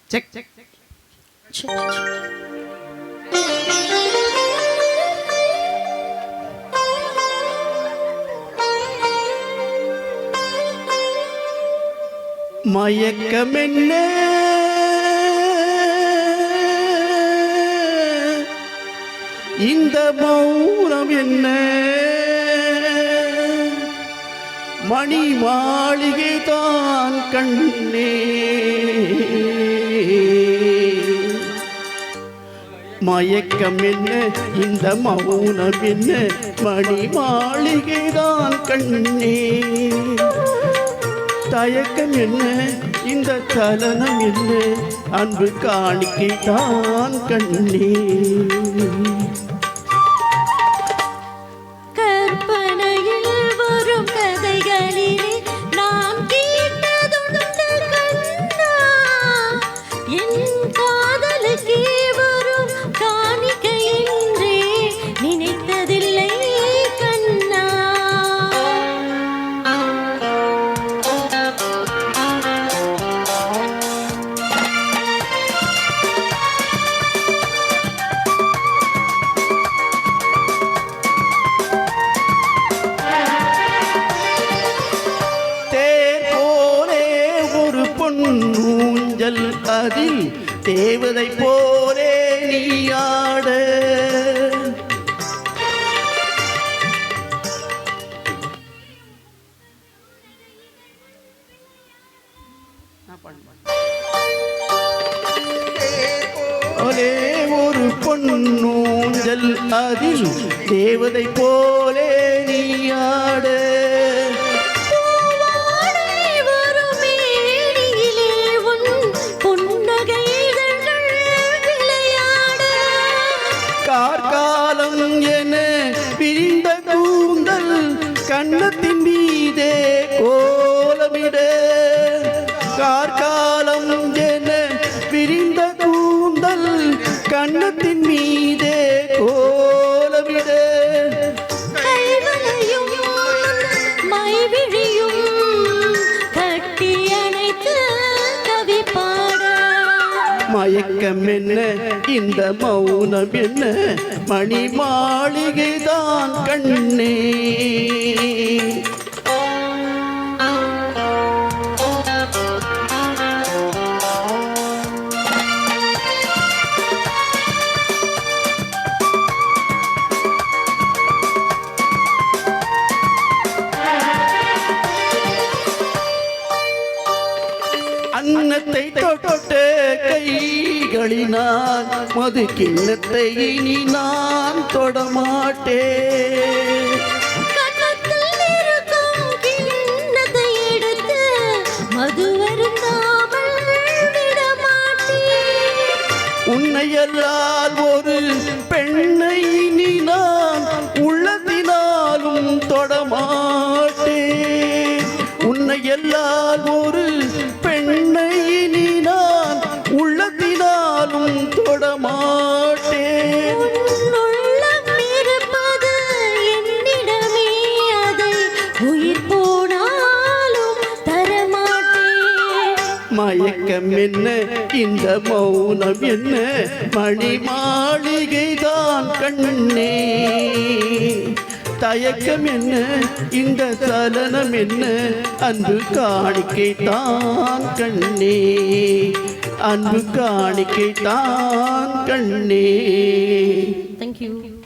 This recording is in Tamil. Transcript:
செக் செக் மயக்கமென்ன இந்த மௌனம் என்ன மணி மாளிகை தான் கண்ணே மயக்கம் என்ன இந்த மௌனம் என்ன மணி மாளிகை தான் கண்ணே தயக்கம் என்ன இந்த சலனம் என்ன அன்பு காணிக்கை தான் கண்ணே ஊஞ்சல் அதில் தேவதை போலே நீயாட ஒரே ஒரு பொன்னூஞ்சல் அதில் தேவதை போலே நீயாட கார்காலம் என பிரிந்த கூந்தல் கண்ணத்தின் மீதே கோலமிட கார்காலம் என பிரிந்த கூந்தல் கண்ணத்தின் மீதே கோலமிட மயக்கம் என்ன இந்த மௌனம் என்ன மணி மாளிகை தான் கண்ணே அன்னத்தை தொட்ட கைகளினால் மது கிண்ணத்தை இனி நான் தொடமாட்டேன் உன்னையல்லால் ஒரு பெண்ணை இனி நான் உள்ளத்தினாலும் தொடமாட்டேன் உன்னையல்லால் ஒரு பெண்ணை இனி நான் உள்ளத்தினாலும் தொடமாட்டேன் மயக்கம் என்ன இந்த மௌனம் என்ன மணி மாளிகை தான் கண்ணே தயக்கம் என்ன இந்த சலனம் என்ன அன்பு காணிக்கை தான் கண்ணே அன்பு காணிக்கை தான் கண்ணே. Thank you.